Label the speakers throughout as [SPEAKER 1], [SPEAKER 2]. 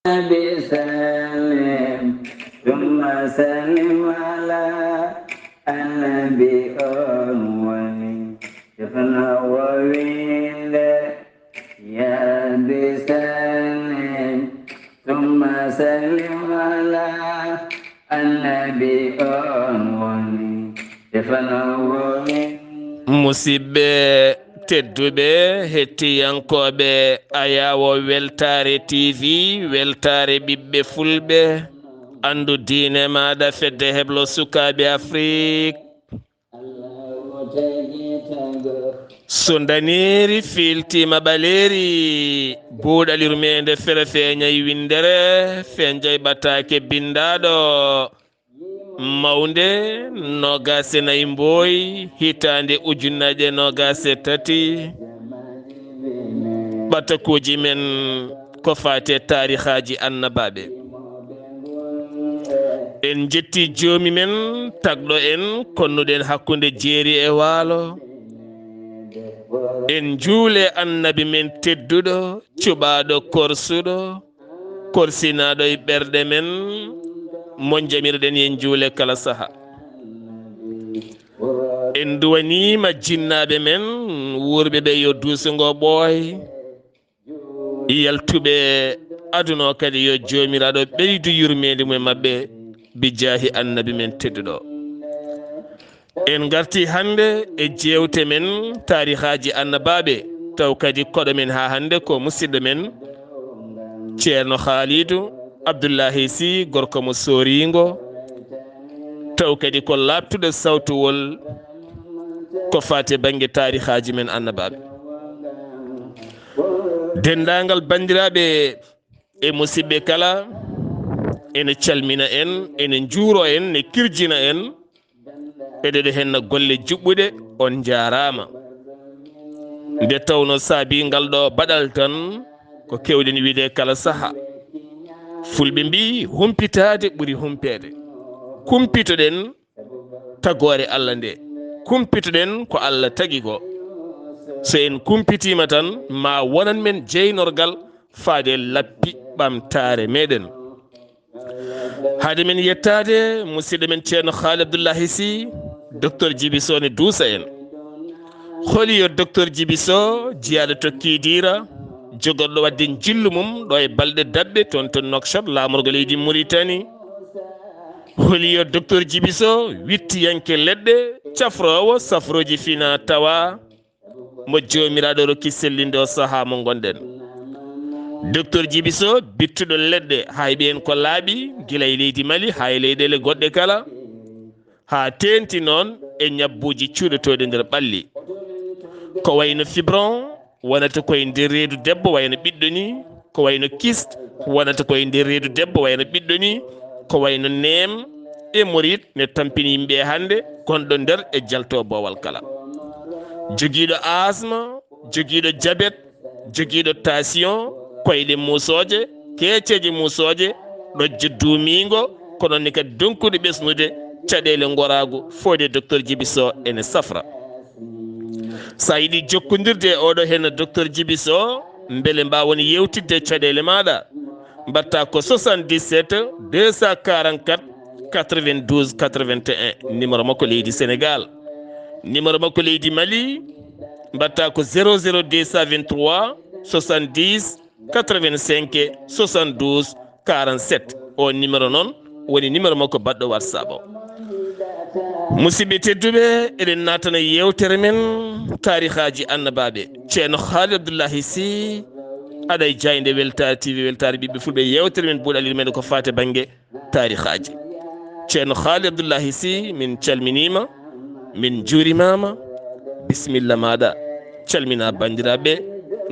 [SPEAKER 1] بسلم ثم سلم على النبي أولي شفنا وويل يا بسلم ثم سلم على النبي أولي شفنا وويل
[SPEAKER 2] musidɓe tedduɓe hettiyankoɓe ayawo weltare tv weltare ɓiɓɓe fulɓe andu diine maɗa fedde heblo sukaɓe afrique so daniri filtima ɓaleri buuɗalirmede fere feñayi windere fenjay ɓattake bindaɗo mawnde nogase nayi mboy hitande ujunnaje nogase tati ɓatakuji men ko fate tarihaji annabaɓe en jetti joomi men tagɗo en konnuɗen hakkude jeeri e waalo en juule annabi men tedduɗo cuɓaɗo korsuɗo korsinaɗo e ɓerɗe men mon jamirɗen yen juule kala saaha en duwanima jinnaɓe men wurɓe ɓe yo duusugo ɓooy yaltuɓe aduna o kadi yo jomiraɗo ɓeydu yurmede mum mabɓe bi jaahi annabi men tedduɗo en garti hande e jewte men tarihaji annabaɓe taw kadi koɗo men ha hande ko musidɗo men ceerno Khalidou Abdoullahi Sy gorko mo soringo taw kadi ko labtuɗo sawtuwol ko fate banggue tarihaji men annabaɓe dendagal bandiraɓe e musidɓe kala ene calmina en ene juuro en ne kirjina en eɗeɗo henna golle juɓɓuɗe on jarama nde tawno saabigal ɗo baɗal tan ko kewɗen wiide kala saaha fulɓe mbi humpitade ɓuuri humpede kumpitoɗen tagore Allah nde kumpitoɗen ko Allah tagui ko so en kumpitima tan ma wonan men jeynorgal faade lappi ɓamtare meɗen haade men yettade musidɗo men ceerno Khalid Abdoullahi Sy docteur Djiby Sow ne duusa en holi yo docteur Djiby Sow jiyaɗo tokkidira jogorɗo wadde jillu mum ɗo e balɗe dabɓe toon to Nouakchott lamorgo leydi Mauritanie holi yo docteur Djiby Sow wittiyanke leɗɗe cafrowo safroji fina tawa mo jomiraɗo rokki sellinde o saaha mo gonɗen docteur Djiby Sow bittuɗo leɗɗe hayɓe en ko laaɓi guila e leydi Mali ha e leyɗele goɗɗe kala ha tenti noon e ñabbuji cuuɗotoɗe nder ɓalli ko wayno fibron wonata koye nder reedu debbo wayno ɓiɗɗo ni ko wayno kyste wonata koye nder reedu debbo wayno ɓiɗɗo ni ko wayno neem e morit ne tampini yimɓe hande gonɗo nder e jalto bowal kala joguiɗo asma joguiɗo diabète joguiɗo tension koyɗe musoje keeceje musoje ɗojjo duumigo ko noon ni kadi donkude ɓesnude caɗele gorago fode docteur Djiby Sow ene safra sa yiiɗi jokkodirde e oɗo hen docteur Djiby Sow beele mbawon yewtidde caɗele maɗa mbatta ko 77 244 92 81 numéro makko leydi Sénégal numéro makko leydi Mali mbatta ko 00 223 70 85 72 47 o numéro noon woni numéro makko baɗɗo WhatsApp o musidɓe tedduɓe eɗen natana yewtere men tarihaji annabaɓe ceerno Khalid Abdoullahi Sy aɗa e jayde weltare tv weltare ɓiɓɓe fulɓe yewtere men buuɗalil men ko fate banggue tarihaji ceerno Khalid Abdoullahi Sy min calminima min juurimama bisimilla maɗa calmina bandiraɓe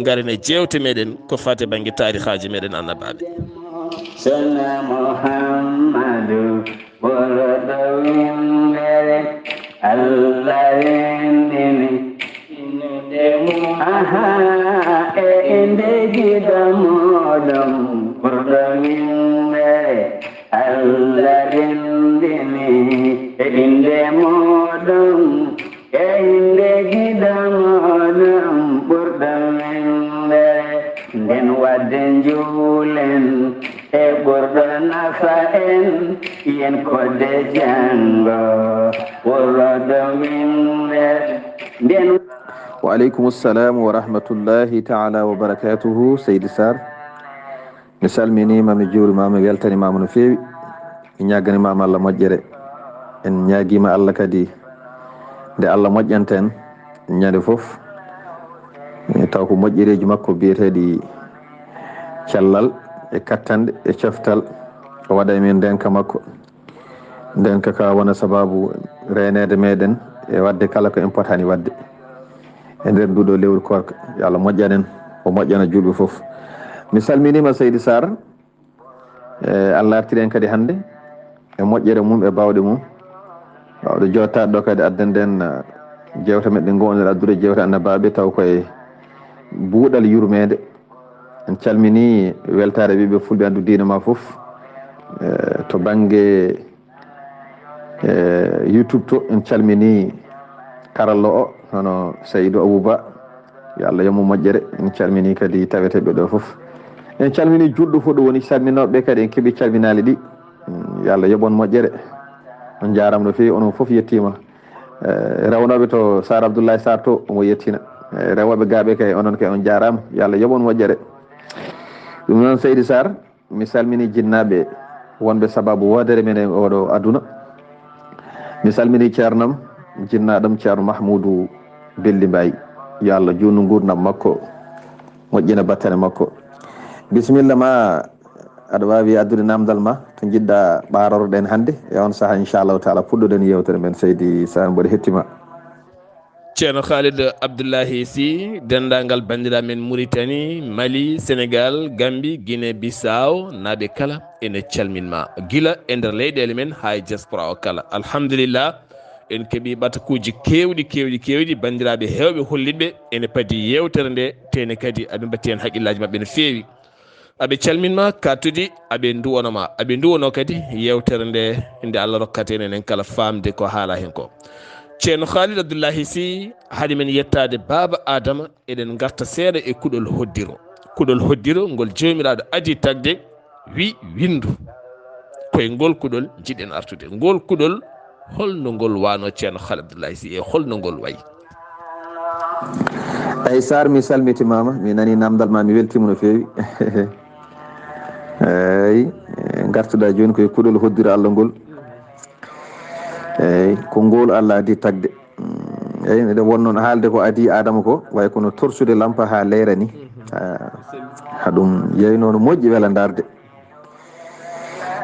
[SPEAKER 2] garene jewte meɗen ko fate banggue tarihaji meɗen annabaɓe
[SPEAKER 1] Sana Muhammadu Borodo Windere Allah Windini Aha ende gida modam Borodo Windere Allah Windini ende modam ende gida modam Borodo Windere Den wadden julen e ɓurɗo nafa en yen kodde jango wurrodo winde nden.
[SPEAKER 3] Waaleykum salam wa rahmatullahi taala wa barakatuhu. Seydi Sarr mi salminima mi juurimama mi weltanimama no feewi mi ñaganimama Allah moƴƴere en ñaguima Allah kadi nde Allah moƴƴanta en ñande foof taw ko moƴƴereji makko biyeteɗi cellal e kattande e coftal o waɗa e men ndenka makko ndenka ka wona sababu renede meɗen e wadde kala ko en potani wadde e nder nduɗo lewru korka yo Allah moƴƴanen o moƴƴana julɓe foof. Mi salminima Seydi Sarr Allah artiri en kadi hannde e moƴƴere mum e bawɗe mum wawɗo jottaɗo ɗo kadi addanden jewte meɗen gonɗen addude jewte annabaɓe taw koye buuɗal yurmede en calmini weltare ɓiɓe fulɓe andu diina ma foof to banggue YouTube to en calmini karallo o hono Seydou Abouba yo Allah yomo moƴƴere en calmini kadi taweteɓe ɗo foof en calmini julɗo fof ɗo woni salminoɓe kadi en keeɓi calminali ɗi yo Allah yoɓon moƴƴere on jarama no fewi onon foof yettima rewnoɓe to Sar Abdoulaye Sarr to omo yettina rewoɓe gaaɓe kay onon kay on jarama yo Allah yoɓon moƴƴere. ɗum noon Seydi Sarr mi salmini jinnaɓe wonɓe sababu wodere men e oɗo aduna mi salmini ceernam jinnaɗam ceerno Mahmoudou Belli Mbaye yo Allah junnu gurdam makko moƴƴina battane makko. Bisimilla ma aɗa wawi addude namdal ma to jiɗɗa ɓaroroɗen hannde e on saaha inchallahu taala puɗɗoɗen yewtere men Seydi Sarr mboɗo hettima.
[SPEAKER 2] ceerno Khalid Abdoullahi Sy dendagal bandiraɓe men Mauritanie Mali Sénégal Gambie Guinée Bissau naaɓe kala ene calminma gila e nder leyɗele men ha e diaspora o kala alhamdulillah en keeɓi ɓatakuji kewɗi bandiraɓe hewɓe hollitɓe ene paadi yewtere nde tene kadi aɓe batti hen haqqillaji mabɓe no fewi aɓe calminma kattude aɓe duwonoma aɓe duwono kadi yewtere nde Allah rokkate enen kala famde ko haala hen ko. ceerno Khalid Abdoullahi Sy haade men yettade baba Adama eɗen garta seeɗa e kuɗol hoddiro ngol jomiraɗo adi tagde wi windu koye ngol kuɗol jiɗen artude ngol kuɗol holno ngol wano ceerno Khalid Abdoullahi Sy e holno ngol wayi.
[SPEAKER 3] ay Sarr mi salmitimama mi nani namdal ma mi weltima no fewi eyyi gartuɗa joni koye kuɗol hoddiro Allah ngol eyyi ko ngol Allah adi tagde eyyi nde wonnoon haalde ko adi Adama ko way kono torsude lampa ha leyra ni haɗum yeyno no moƴƴi wela darde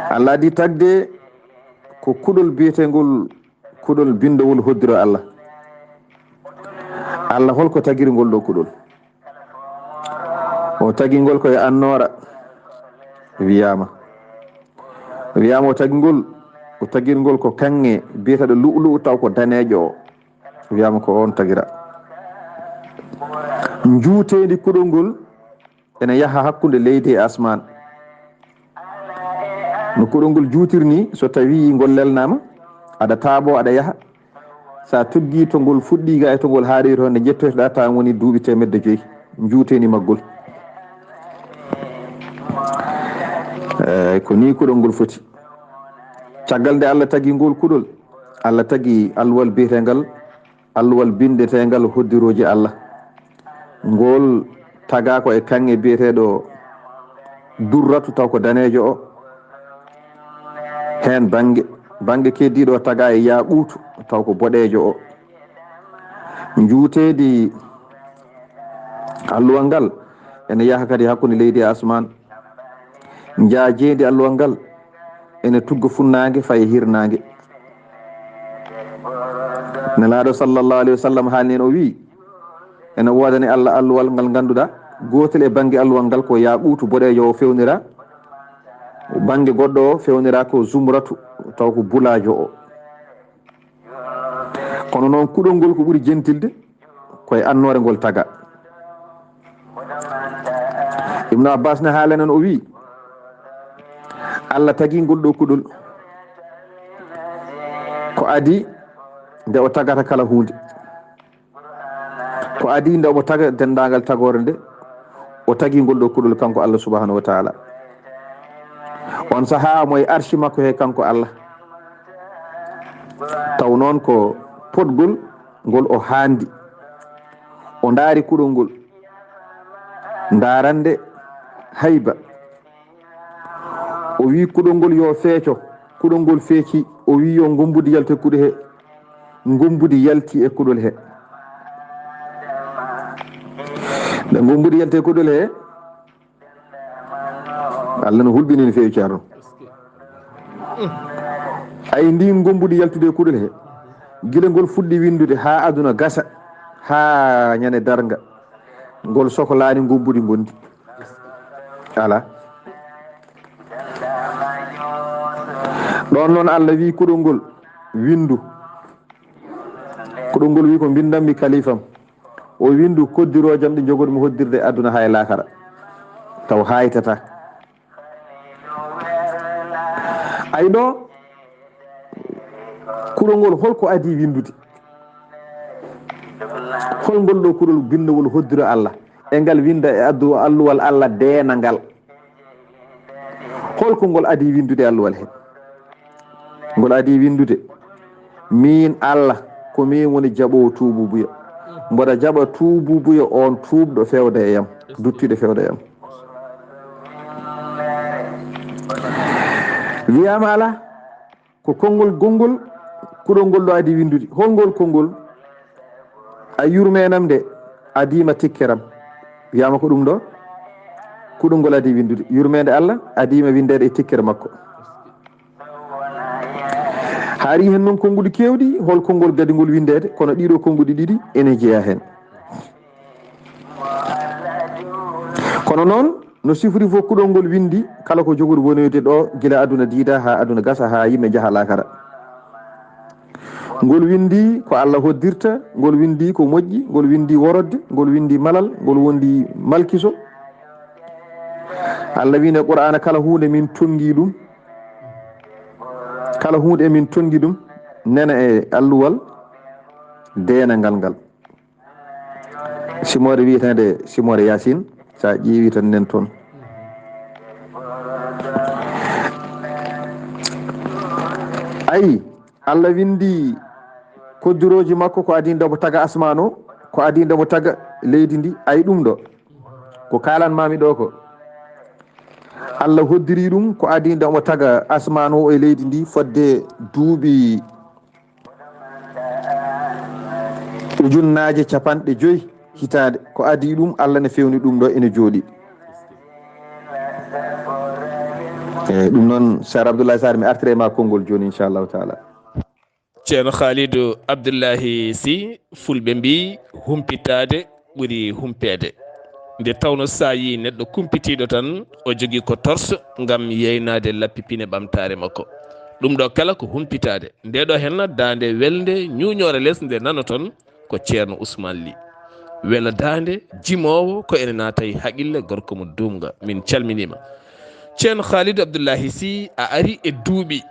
[SPEAKER 3] Allah adi tagde ko kuɗol biyetegol kuɗol bindowol hoddiro Allah Allah holko tagiri ngol ɗo kuɗol o tagi ngol koye annora wiyama o tagir ngol ko kanŋe biyeteɗo lu'lu taw ko danejo o wiyama ko on tagira juutendi kuɗol ngol ene yaaha hakkude leydi e asman no kuɗol ngol juutirni so tawi ngol lelnama aɗa taabo aɗa yaaha sa tuggi to ngol fuɗɗi ga e to ngol haari to nde jettotoɗa taw woni duuɓi 105 juuteni maggol ko ni kuɗol ngol foti caggal nde Allah tagi ngol kuɗol Allah tagi alluwal biyetegal alluwal bindetegal hoddiroji Allah ngol taga ko e kanŋe biyeteɗo durratu taw ko danejo o hen banggue keddiɗo taga e yaɓutu taw ko boɗejo o juutedi alluwal ngal ene yaaha kadi hakkude leydi e asman jaajeedi alluwal ngal ene tugga funnague faye hirnague nelaɗo sallllahu alayhi wa sallam haalni o wi ene wodani Allah alluwal ngal ganduɗa gotel e banggue alluwal ngal ko yaɓutu boɗejo o fewnira banggue goɗɗo o fewnira ko zumratu taw ko bulajo o kono noon kuɗol ngol ko ɓuuri jentilde koye annore ngol taga Ibn Abbas ne haalenen o wi Allah tagi ngol ɗo kuɗol ko adi nde o tagata kala hunde ko adi nde omo taga dendagal tagore nde o tagi ngol ɗo kuɗol kanko Allah subhanahu wa taala on saha moye arshi makko he kanko Allah taw noon ko podgol ngol o haandi o ndaari kuɗol ngol ndarande hayba o wi kuɗol ngol yo feeco kuɗol ngol feeci o wi yo gombudi yalte kuɗo he gombudi yalti e kuɗol he nde gombudi yalte kuɗol he Allah no hulɓini no feewi ceerno ay ndi gombudi yaltude kuɗol he gila ngol fuɗɗi windude ha aduna gasa ha ñane darga ngol sohlani gombudi gondi ala ɗon noon Allah wi kuɗol ngol windu kuɗol ngol wi ko bindanmi kalifam o windu koddirojam ɗi jogoɗmi hoddirde aduna hay lakara taw haytata ay ɗo kuɗol ngol holko adi windude hol ngol ɗo kuɗol bindowol hoddiro Allah e ngal winda e addu alluwal Allah deena ngal holko ngol adi windude alluwal he ngol adi windude min Allah ko min woni jaɓowo tuububuya mboɗa jaɓa tuububuya on tuubɗo fewda e yam duttiɗo fewda e yam wiyama ala ko konngol gongol kuɗol ngol ɗo adi windude holngol konngol a yurmenam de adima tikkeram wiyama ko ɗum ɗo kuɗol ngol adi windude yurmede Allah adima windede e tikkere makko haari hen noon konnguɗi kewɗi hol konngol gadi ngol windede kono ɗiɗo konnguɗi ɗiɗi ene jeeya hen kono noon no sifori fof kuɗol ngol windi kala ko joguɗo wonoyde ɗo gila aduna diida ha aduna gasa ha yimɓe jaaha lakara ngol windi ko Allah hoddirta ngol windi ko moƴƴi ngol windi worodde ngol windi malal ngol wondi malkiso Allah wine qur'ana kala hunde min tongi ɗum kala hunde emin tongi ɗum nena e alluwal deenangal ngal simore wiyetede simore yasin sa ƴeewi tan nen toon ayi Allah windi koddiroji makko ko adinde mo taga asman o ko adinde mo taga leydi ndi ayi ɗum ɗo ko kalanmami ɗo ko Allah hoddiri ɗum ko adinde omo taga asman o e leydi ndi fodde duuɓi ujunnaje 50 hitande ko adi ɗum Allah ne fewni ɗum ɗo ene jooɗi eyyi ɗum noon Sar Abdoulaye Sarr mi artire ma konngol joni inchallahu taala
[SPEAKER 2] ceerno Khalidou Abdoullahi Sy fulɓe mbi humpitade ɓuuri humpede nde tawno sa yi neɗɗo kumpitiɗo tan o jogui ko torse gam yeynade lappipine ɓamtare makko ɗum ɗo kala ko humpitade nde ɗo henna dande welde ñuñore less nde nano toon ko ceerno Ousmane Ly wela dande jimowo ko ene natay haqille gorko mo dumga min calminima ceerno Khalidou Abdoullahi Sy a ari e duuɓi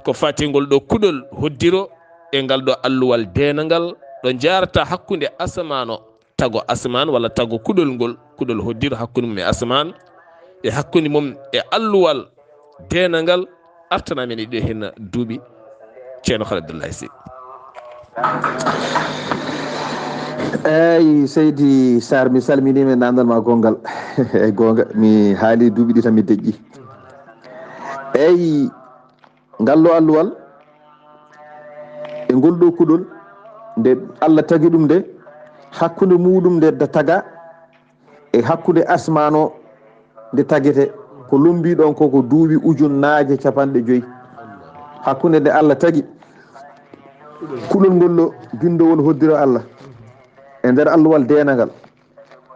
[SPEAKER 2] ko fatingol ɗo kuɗol hoddiro e ngal ɗo alluwal denangal ɗo jarata hakkude asman o tago asman walla tago kuɗol ngol kuɗol hoddiro hakkude mum e asman e hakkude mum e alluwal denangal artanamen e ɗo hen duuɓi ceerno Khalidou Abdoullahi Sy
[SPEAKER 3] eyyi Seydi Sarr mi salminima e namdal ma gongal e gonga mi haali duuɓi ɗi tan mi deƴƴi eyyi ngallo alluwal e ngol ɗo kuɗol nde Allah tagi ɗum nde hakkude muɗum nde taga e hakkude asman o nde tagete ko lombiɗon ko duuɓi ujunnaje 50 hakkude nde Allah tagi kuɗol ngol ɗo bindowol hoddiro Allah e nder alluwal denangal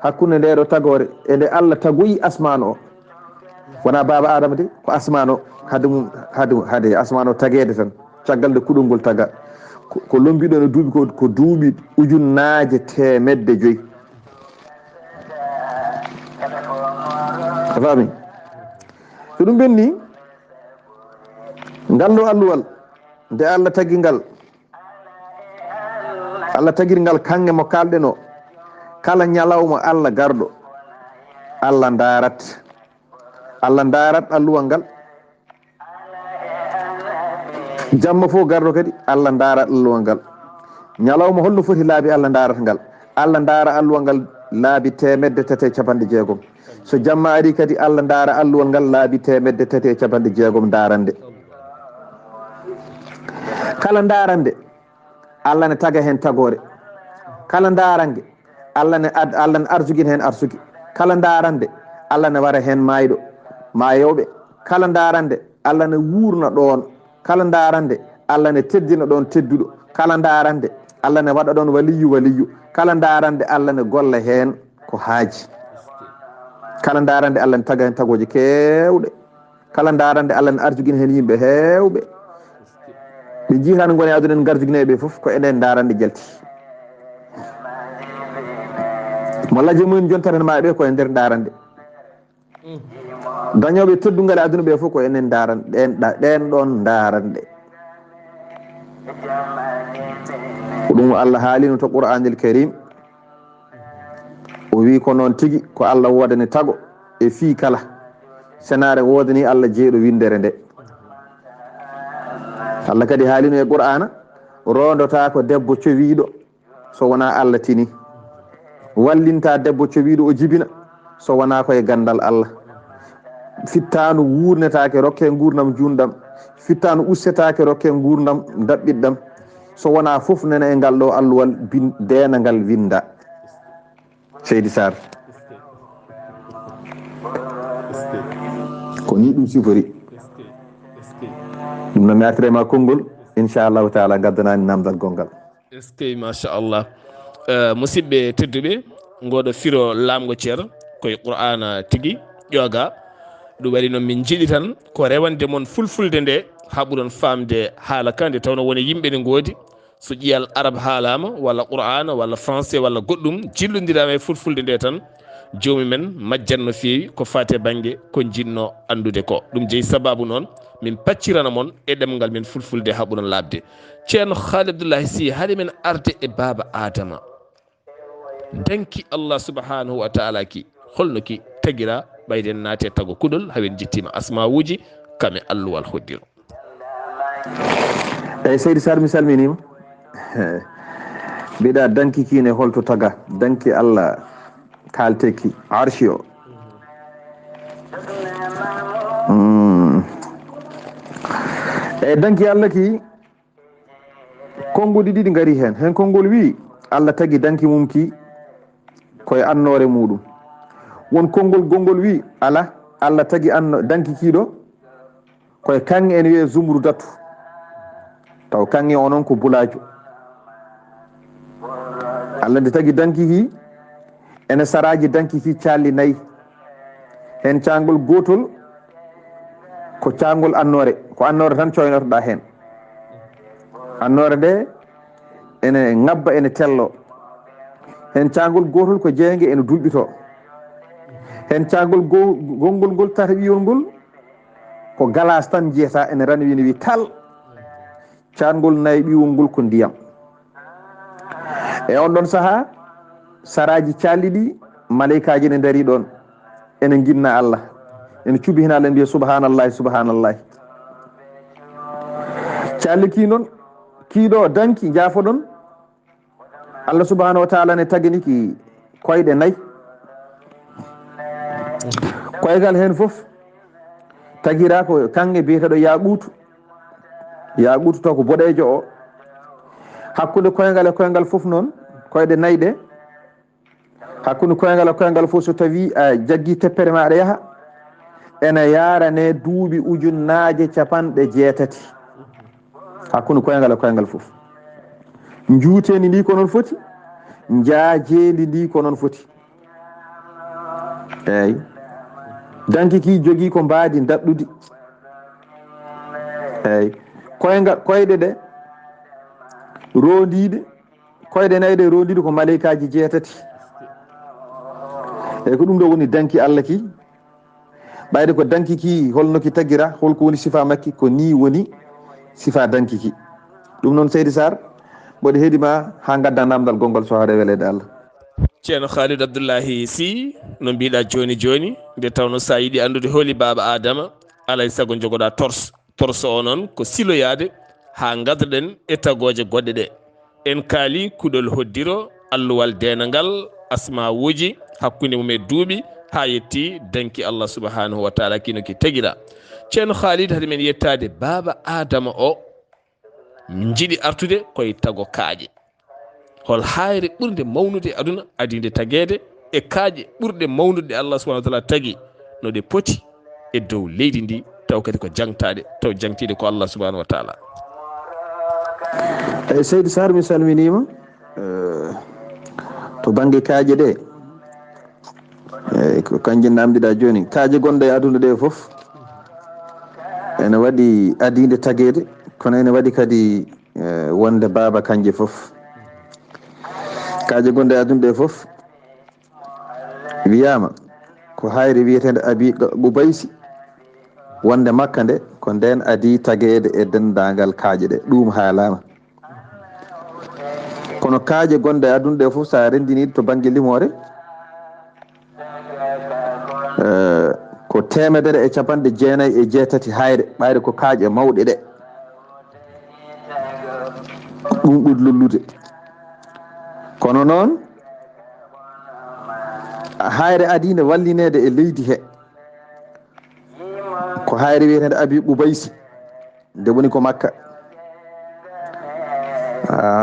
[SPEAKER 3] hakkude nde ɗo tagore e nde Allah tagoyi asman o wona baba adama de ko asman o hade asman o tagede tan caggal nde kuɗol ngol taga ko lombiɗo no duuɓi ko duuɓi ujunnaje 100 a faami so ɗum ɓenni ngallo alluwal nde Allah tagi ngal Allah tagir ngal kange mo kalɗen o kala ñalawma Allah garɗo Allah darat alluwal ngal jamma fof garɗo kadi Allah ndaara alluwal ngal ñalawma holno foti laabi Allah ndaarata ngal Allah ndaara alluwal ngal laabi 360 so jamma ari kadi Allah ndaara alluwal ngal laabi 360 ndaarande kala ndaarande Allah ne taga hen tagore kala ndarange Allah ne arsugin hen arsugi kala ndarande Allah ne wara hen mayɗo mayoɓe kala ndarande Allah ne wurna ɗon kala ndarande Allah ne teddina ɗon tedduɗo kala ndarande Allah ne waɗa ɗon waliyu kala ndarande Allah ne golla hen ko haaji kala ndarande Allah ne taga hen tagoji kewɗe kala ndarande Allah ne arsugin hen yimɓe hewɓe ɓe jiitano goni aduna en garjugneɓe foof ko enen ndarande jalti mo laje mumen jontaten maɓe koye nder ndarande dañoɓe teddungal aduna ɓe fof ko enen ndaran ɗen ɗon ndarande ko ɗum Allah haalino to Qur'anil Karim o wi ko noon tigui ko Allah wodani tago e fii kala senare wodani Allah jeeɗo windere nde Allah kadi haalino e Qur'ana rondota ko debbo cowiɗo so wona Allah tini wallinta debbo cowiɗo o jibina so wona koye gandal Allah fittanu wurnetake rokke gurdam jundam fittanu ussetake rokke gurdam dabɓiɗɗam so wona foof nana e ngal ɗo alluwal dena ngal winda Seydi Sarr ko ni ɗum sifori ɗum no mi artirema konngol inchallahu taala gaddanani namdal gongal
[SPEAKER 2] est ce que machallah musidɓe tedduɓe ngoɗo firo lamgo ceer koye qur'ana tigui ƴoga ɗum waɗi noon min jiiɗi tan ko rewande moon fulfulde nde ha ɓuuron famde haala ka nde tawno woni yimɓe ne goodi so ƴiyal arabe haalama walla qur'ana walla français walla goɗɗum jillodirama e fulfulde nde tan jomum men majjan no fewi ko fate banggue ko jinno andude ko ɗum jeeyi sababu noon min paccirana moon e ɗemgal men fulfulde ha ɓuuron labde ceerno Khalid Abdoullahi Sy haade men arde e baba adama danki Allah subhanahu wa ta'ala ki holno ki tagira ɓayden naate tago kuɗol hawen jettima asmawuji kame alluwal hoddiro
[SPEAKER 3] eyyi Seydi Sarr mi salminima mbiɗa danki kine holto taga danki Allah kalteki arshi o eyyi danki Allah ki konngudi ɗiɗi gari hen konngol wi Allah tagi danki mum ki koye annore muɗum won konngol gongol wi ala Allah tagi danki kiɗo koye kanŋe ene wiye zumru datu taw kanŋe o noon ko bulajo Allah nde tagi danki ki ene saraji danki ki calli nayyi hen cangol gotol ko cangol annore ko annore tan coynotoɗa hen annore nde ene ngabba ene tello hen cangol gotol ko jeeyge ene dulɓito hen cangol gongol ngol tata ɓiyol ngol ko galas tan jiyata ene rani wini wi tal cangol nayyi ɓiwol ngol ko ndiyam e on ɗon saaha saraji calli ɗi malaikaji ne daari ɗon ene ginna Allah ene cuubi hen Allah mbiya subhanallahi calli ki noon kiiɗo danki jaafoɗon Allah subhanahu wa ta'ala ne tagini ki koyɗe nayyi koygal hen foof tagira ko kanŋe biyeteɗo yaqutu taw ko boɗejo o hakkude koyngal e koyngal foof noon koyɗe nayyi ɗe hakkude koyngal e koyngal foof so tawi a jaggi teppere maɗa yaaha ene yarane duuɓi ujunnaje 60 hakkude koyngal e koyngal foof juutedi ndi ko noon foti jaajeedi ndi ko noon foti eyyi danki ki jogui ko mbaadi daɗɗudi eyyi koyɗe ɗe rondiɗe koyɗe nayyi ɗe rondiɗe ko malaikaji 6 eyyi ko ɗum ɗo woni danki Allah ki ɓayde ko danki ki holno ki tagira holko woni sifa makki ko ni woni sifa danki ki ɗum noon Seydi Sarr mboɗo heeɗima ha gadda namdal gongol so hawre welede Allah
[SPEAKER 2] ceerno Khalid Abdoullahi Sy no mbiɗa joni nde tawno sa yiiɗi andude hooli baba adama alay saago jogoɗa torse o noon ko siloyade ha gaddoɗen e tagoje goɗɗe ɗe. En kaali kuɗol hoddiro alluwal denangal asmawuji hakkude mum e duuɓi ha yetti danki Allah subhanahu wa taala kino ki teguiɗa. ceerno Khalid hade men yettade baba adama o jiiɗi artude koye tago kaaƴe. hol hayre ɓurde mawnude aduna adinde tagede e kaaƴe ɓurɗe mawnude Allah subhanahu wa taala tagui no ɗe poti e dow leydi ndi taw kadi ko jangtade taw jangtide ko Allah subhanahu wa taala.
[SPEAKER 3] eyyi Seydi Sarr mi salminima to banggue kaaƴe ɗe eyyi ko kanƴe namdiɗa joni. kaaƴe gonɗe e aduna ɗe foof ene waɗi adide tagede kono ene waɗi kadi wonde baba kanƴe foof. kaaƴe gonɗe e aduna ɗe foof wiyama ko hayre wiyetede abi ɓubaysi wonde makka nde ko nden adi tagede e dendagal kaaƴe ɗe ɗum haalama. kono kaaƴe gonɗe e aduna ɗe foof sa rendiniɗe to banggue limore ko 197 hayre ɓayde ko kaaƴe mawɗe ɗe ɗum ɓuri lollude. kono noon hayre adinde wallinede e leydi he ko hayre wiyetede abi ɓubaysi nde woni ko makka.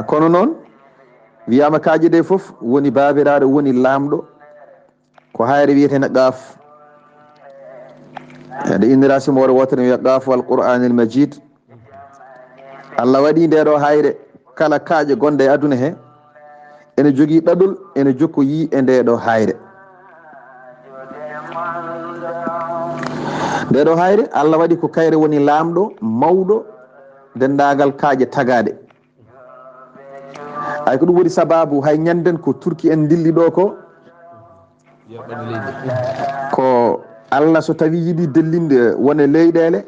[SPEAKER 3] kono noon wiyama kaaƴe ɗe foof woni babiraɗo woni lamɗo ko hayre wiyetede Qaaf. nde innira simore wotere wiya Qaaf wal Qur'anil Majid. Allah waɗi ndeɗo hayre kala kaaƴe gonɗe e aduna he ene jogui ɗaɗol ene jokkoyi e ndeɗo hayre. ndeɗo hayre Allah waɗi ko kayre woni lamɗo mawɗo dendagal kaaƴe tagaɗe. ay ko ɗum waɗi sababu hay ñanden ko Turki en dilli ɗo ko Allah so tawi yiiɗi dellinde wone leyɗele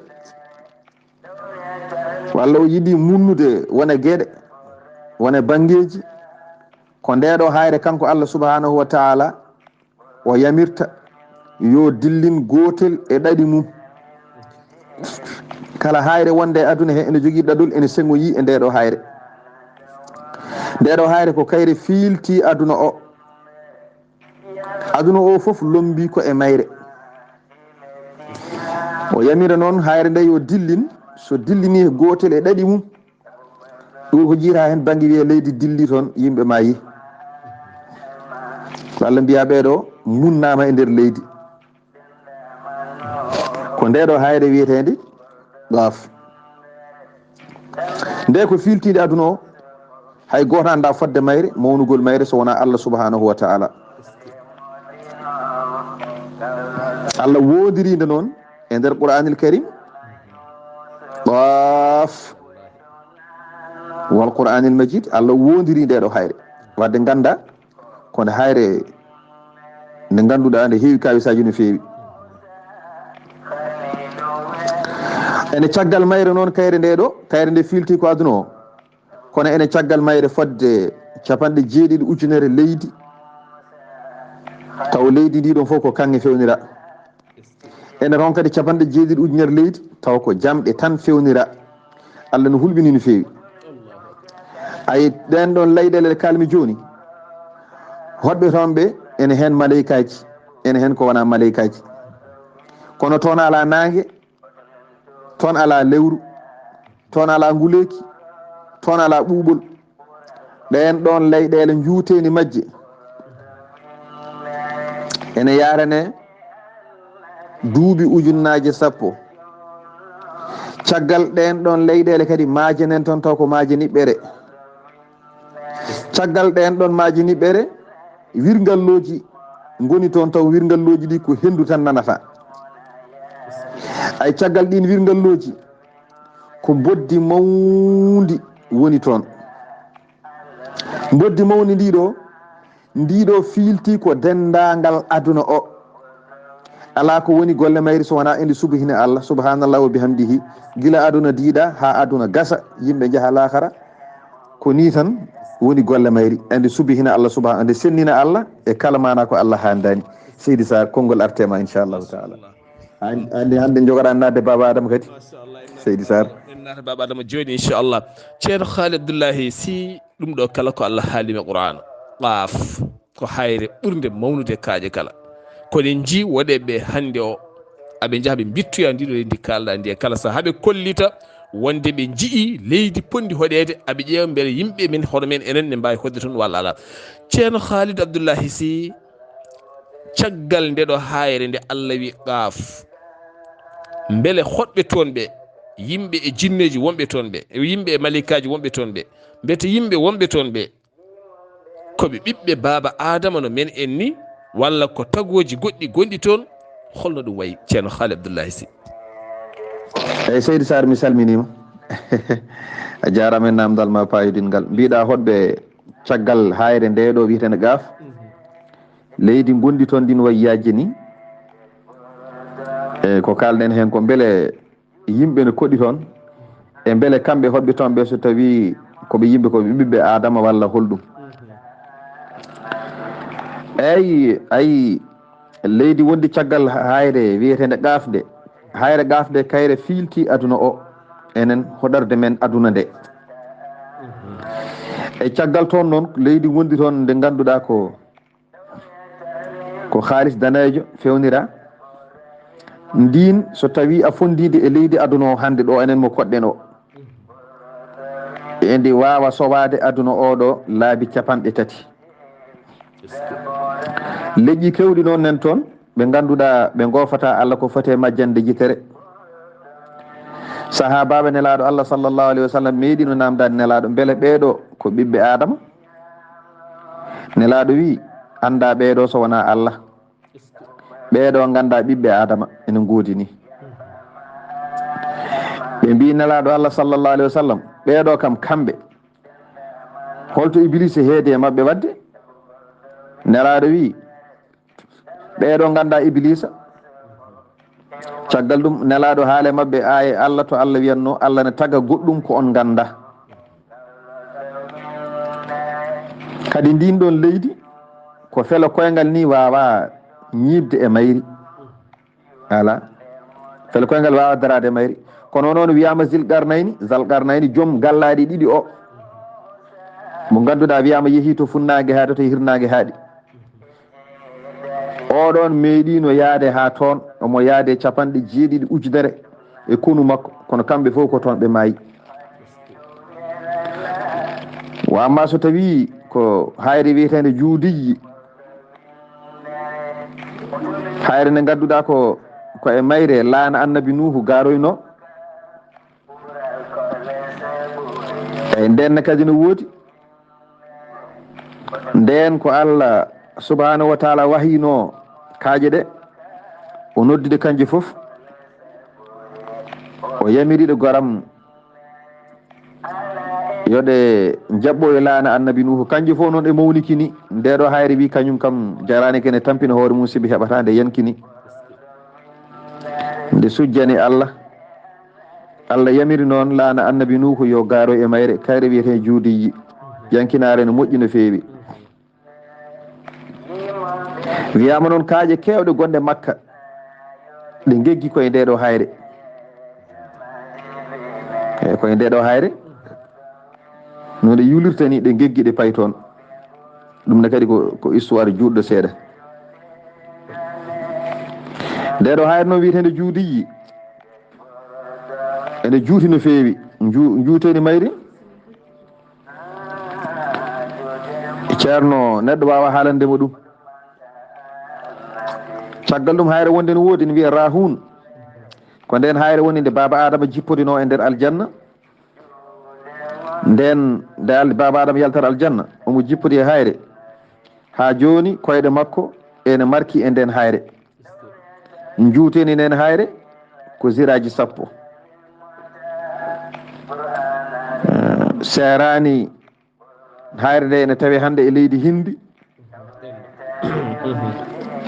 [SPEAKER 3] walla o yiiɗi munnude wone gueɗe wone banggueji ko ndeɗo hayre kanko Allah subhanahu wa taala o yamirta yo dillin gotel e ɗaɗi mum. kala hayre wonde e aduna he ene jogui ɗaɗol ene sengoyi e ndeɗo hayre. ndeɗo hayre ko kayre fiilti aduna o. aduna o foof lombi ko e mayre. o yamira noon hayre nde yo dillin so dillini gotel e ɗaɗi mum ɗum ko jiita hen banggue wiye leydi dilli toon yimɓe mayi. ko Allah mbiya ɓeɗo munnama e nder leydi. ko ndeɗo hayre wiyetede Qaaf. nde ko filtide aduna o hay goto anda fodde mayre mawnugol mayre so wona Allah subhanahu wa taala. Allah wodirinde noon e nder Qur'anil Karim Qaaf wal Qur'anil Majid. Allah wodiri ndeɗo hayre wadde ganda kono hayre nde ganduɗa nde heewi kawisaji no feewi. ene caggal mayre noon kayre nde filti ko aduna o kono ene caggal mayre fodde 70 ujunere leydi taw leydi ndi ɗon fof ko kange fewnira. ene ron kadi 70 ujunere leydi taw ko jamɗe tan fewnira. Allah no hulɓini no feewi. ay ɗen ɗon leyɗele kalmi joni hoɗɓe toon ɓe ene hen maleykaji ene hen ko wona maleykaji kono toon ala nangue toon ala lewru toon ala nguleki toon ala ɓuuɓol. ɗen ɗon leyɗele juuteni majje ene yarane duuɓi ujunnaje 10. caggal ɗen ɗon leyɗele kadi maaje nen toon taw ko maaje niɓɓere. caggal ɗen ɗon maaje niɓɓere wirgalloji goni toon taw wirgalloji ɗi ko hendu tan nanata. ay caggal ɗin wirgalloji ko boddi mawdi woni toon. boddi mawdi ndiɗo fiilti ko dendagal aduna o. ala ko woni golle mayri so wona ende subhina Allah subhanallah wa bihamdihi gila aduna diida ha aduna gasa yimɓe jaaha lahara ko ni tan woni golle mayri ende subhina Allah subhanahu ende sennina Allah e kala mana ko Allah handani. Seydi Sarr konngol artema inchallahu taala. hande jogoɗa nadde baba Adama kadi Seydi Sarr.
[SPEAKER 2] min nata baba adama joni inchallah ceerno Haali Abdoullahi si ɗum ɗo kala ko Allah haalime qur'ana qaf ko hayre ɓurde mawnude kaaje kala koɗen ji woɗeɓe hande o aɓe jaaha ɓe bittoya ndiɗo leydi kalɗa ndi e kala saha haɓe kollita wonde ɓe jii leydi pondi hoɗede aɓe ƴeewa beele yimɓe men hono men enen ne mbawi hodde toon walla ala ceerno Haalidou Abdoullahi Sy caggal ndeɗo hayre nde Allah wi qaf beele hoɗɓe toon ɓe yimɓe e jinneji wonɓe toon ɓe yimɓe e malikaji wonɓe toon ɓe mbete yimɓe wonɓe toon ɓe koɓe ɓiɓɓe baba adama no men en ni walla ko tagoji goɗɗi gonɗi toon holno ɗum wayi ceerno Haali Abdoullahi Sy
[SPEAKER 3] eyyi Seydou Sarr mi salminima a jarama e namdal ma payidingal mbiɗa hoɗɓe caggal hayre ndeɗo wiyetende Gaf leydi gondi toon ndin wayi yajji ni e ko kalɗen hen ko beele yimɓe ne koɗi toon e beele kamɓe hoɗɓe toon ɓe so tawi koɓe yimɓe koɓe ɓiɓɓe adama walla holɗum eyyi ayi leydi wondi caggal hayre wiyetende Gaf de hayre Gaf de kayre fiilti aduna o enen hoɗorde men aduna nde e caggal toon noon leydi wondi toon nde ganduɗa ko halis danejo fewnira ndin so tawi a fondide e leydi aduna o hande ɗo enen mo koɗɗen o e ndi wawa sowade aduna oɗo laabi 3 leƴƴi kewɗi noon nen toon ɓe ganduɗa ɓe gofata Allah ko fate majjande jitere sahabaɓe nelaɗo Allah sallllahu alayhi wa sallam meeɗi no namdade nelaɗo beele ɓeeɗo ko ɓiɓɓe adama nelaɗo wi anda ɓeeɗo so wona Allah ɓeeɗo ganda ɓiɓɓe adama ene goodi ni ɓe mbi nelaɗo Allah sallllahu alayhi wa sallam ɓeeɗo kam kamɓe holto Iblise heedi e mabɓe wadde nelaɗo wi ɓeeɗo ganda Iblisa caggal ɗum nelaɗo haale mabɓe aaye Allah to Allah wiyanno Allah ne taga goɗɗum ko on ganda kadi ndin ɗon leydi ko felo koyngal ni wawa ñibde e mayri ala felo koyngal wawa darade e mayri kono noon wiyama Zalqarnayni joom gallaɗi ɗiɗi o mo ganduɗa wiyama yeehi to funnage haaɗi to hirnage haaɗi oɗon meeɗino yaade ha toon omo yaade 90 ujunere e konu makko kono kamɓe fof ko toon ɓe maayi wamma so tawi ko hayre wiyetende juudijji hayre nde gadduɗa ko e mayre laana annabi Nuhu garoyno eyyi nden kadi no woodi nden ko Allah subhanahu wa taala wahino kaaje ɗe o noddide kanje fof o yamiriɗe goram yoɗe jaɓɓo e laana annabi Nuhu kanje fof noon ɗe mawnikini ndeɗo hayre wi kañum kam jarani kene tampina hoore mum sibi heɓata nde yankini nde sujjani Allah yamiri noon laana annabi Nuhu yo gaaro e mayre kayre wiyete juudiji yankinare no moƴƴi no feewi wiyama noon kaaje kewɗe gonɗe Makka ɗe geggi koye ndeɗo hayre eyi koye ndeɗo hayre no ɗe yulirta ni ɗe geggi ɗe pay toon ɗum ne kadi ko histoire juɗɗo seeɗa ndeɗo hayre noon wiyetende juudiji ene juuti no feewi juuteni mayri ceerno neɗɗo wawa haalandemo ɗum caggal ɗum hayre wonde no woodi ne wiya Rahun ko nden hayre woni nde baba Adama jippodino e nder aljanna nden nde baba Adama yaltata aljanna omo jippodi e hayre ha joni koyɗe makko ene marki e nden hayre juuteni nden hayre ko ziraji 10 serani hayre nde ene tawe hande e leydi Hindi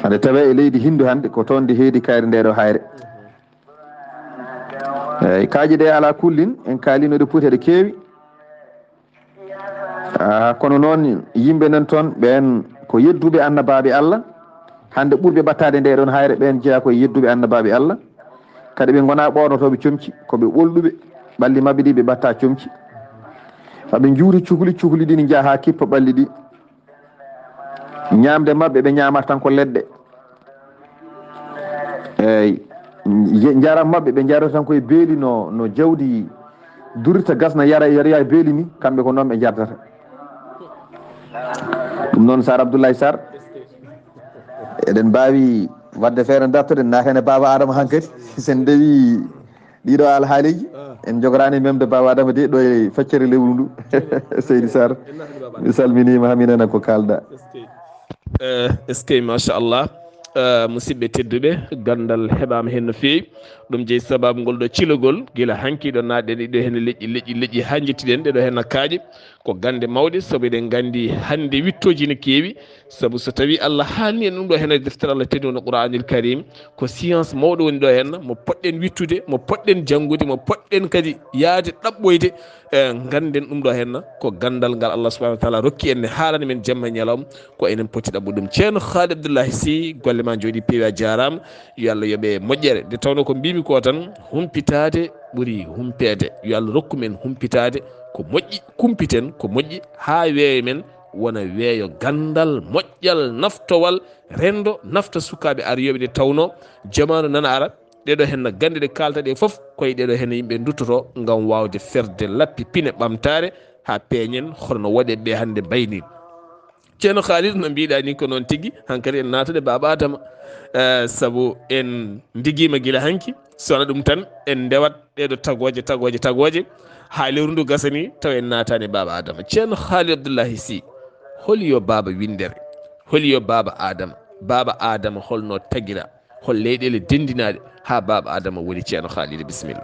[SPEAKER 3] ande tawe e leydi Hindu hande ko toon nde heedi kayre ndeɗo hayre eyyi kaaji ɗe ala kullin en kaalino ɗe puuti ɗe keewi kono noon yimɓe nan toon ɓen ko yedduɓe annabaɓe Allah hande ɓurɓe battade nde ɗon hayre ɓen jeeya koye yedduɓe annabaɓe Allah kadi ɓe gona ɓornotoɓe comci koɓe ɓolɗuɓe ɓalli mabɓe ɗi ɓe ɓatta comci maɓe juuri cuhli ɗi ne jaaha kippa ɓalli ɗi ñamde mabɓe ɓe ñamata tan ko leɗɗe eyyi jaram mabɓe ɓe jarata tan koye beeli no jawdi durita gasna yara e beeli ni kamɓe ko noon ɓe jardata ɗum noon Sar Abdoulaye Sarr eɗen mbawi wadde feere dartoɗe natene Baba Adama hankkadi sen dewi ɗiɗo alhaaliji en jogorani memde Baba Adama de ɗo e feccere lewru ndu Seydi Sarr mi salminima haminana ko kalɗa
[SPEAKER 2] est ce que machallah musidɓe tedduɓe gandal heɓama hen no fewi ɗum jeeyi sababu ngol ɗo cilogol guila hankiɗo naɗɗen ɗiɗo hen leƴƴi ha jettiɗen ɗeɗo hen kaaƴe ko gande mawɗe saabu eɗen gandi hande wittoji ne kewi saabu so tawi Allah haalni en ɗum ɗo hen e deftere Allah tedduɗo no Qur'anil Karim ko science mawɗo woni ɗo hen mo poɗɗen wittude mo poɗɗen janggude mo poɗɗen kadi yaade ɗaɓɓoyde ganden ɗum ɗo henna ko gandal ngal Allah subahanahu wa taala rokki en ne haalani men jamma ñalawma ko enen poti ɗaɓɓude ɗum ceerno Khalid Abdoullahi Sy golle ma jooɗi peewi a jarama yo Allah yooɓe moƴƴere nde tawno ko mbimi ko tan humpitade ɓuuri humpede yo Allah rokku men humpitade ko moƴƴi kumpiten ko moƴƴi ha weeyo men wona weeyo gandal moƴƴal naftowal rendo nafta sukaɓe ariyoɓe nde tawno jamanu nana ara ɗeɗo henna gande ɗe kalta ɗe foof koye ɗeɗo henna yimɓe duttoto gam wawde ferde lappi pine ɓamtare ha peeñen hono waɗe ɓe hande bayni ceerno Khalid no mbiɗa ni ko noon tigui hankkadi en natade Baba Adama saabu en diguima guila hanki sowona ɗum tan en ndewat ɗeɗo tagoje ha lewru ndu gasani taw en natani Baba Adama ceerno Khalid Abdoullahi Sy holi yo baba windere holi yo Baba Adama holno taguira hol leyɗele dendinaɗe ha Baba Adama woni ceerno Khalid bisimilla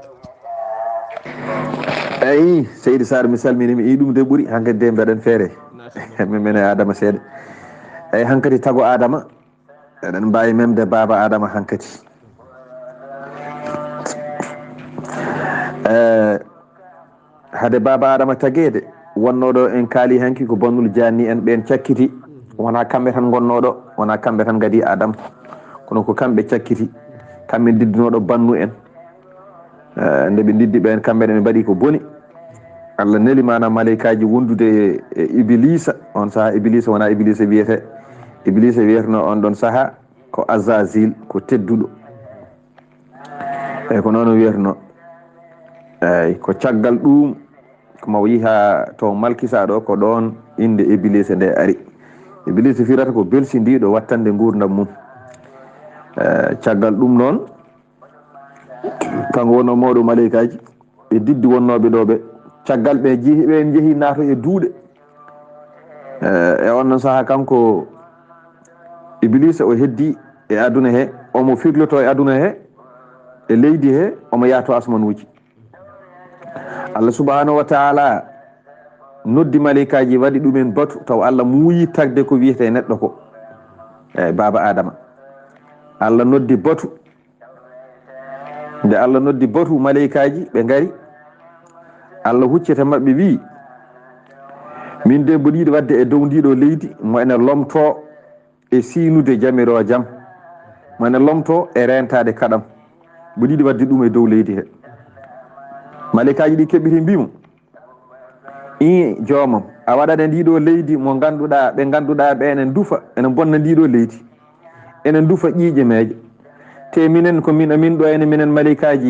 [SPEAKER 3] eyi Seydi Sarr mi salminimi ɗum de ɓuuri hankkadi de mbeɗen feere minen Adama seeɗa eyyi hankkadi tago Adama eɗen mbawi memde Baba Adama hankkadi hade Baba Adama taguede wonnoɗo en kaali hanki ko bannul janni en ɓen cakkiti wona kamɓe tan gonnoɗo wona kamɓe tan gadi Adama kono ko kamɓe cakkiti kamɓe diddinoɗo bannu en nde ɓe diddi ɓen kamɓe ɓe mbaɗi ko boni Allah neli manam malaikaji wondude e Iblisa on saaha Iblisa wona Iblisa wiyete Iblisa wiyeteno on ɗon saaha ko Azazil ko tedduɗo eyyi ko noon wiyeteno eyyi ko caggal ɗum komo yiiha to Malkisa ɗo ko ɗon inde Iblisa nde ari Iblisa firata ko belsindiɗo wattande gurdam mum caggal ɗum noon kanko wonno mawɗo malaikaji ɓe diddi wonnoɓe ɗo ɓe caggal ɓe jeehi naato e duuɗe e on noon saaha kanko Iblisa o heddi e aduna he omo firloto e aduna he e leydi he omo yaato asmanuji Allah subhanahu wa taala noddi malaikaji waɗi ɗumen batu taw Allah muuyi tagde ko wiyete neɗɗo ko eyyi Baba Adama Allah noddi batu nde Allah noddi batu malaikaji ɓe ngari Allah huccete mabɓe wi min de mboɗiɗo wadde e dow ndiɗo leydi mo ene lomto e siinude jamiro jaam mo ene lomto e rentade kaɗam mboɗiɗo wadde ɗum e dow leydi he malaikaji ɗi keɓɓiti mbimo i joomam a waɗane ndiɗo leydi mo ganduɗa ɓe ganduɗa ɓe enen duufa ene bonna ndiɗo leydi enen duufa ƴiiƴe meeje te minen ko min ɗo ene minen malaikaji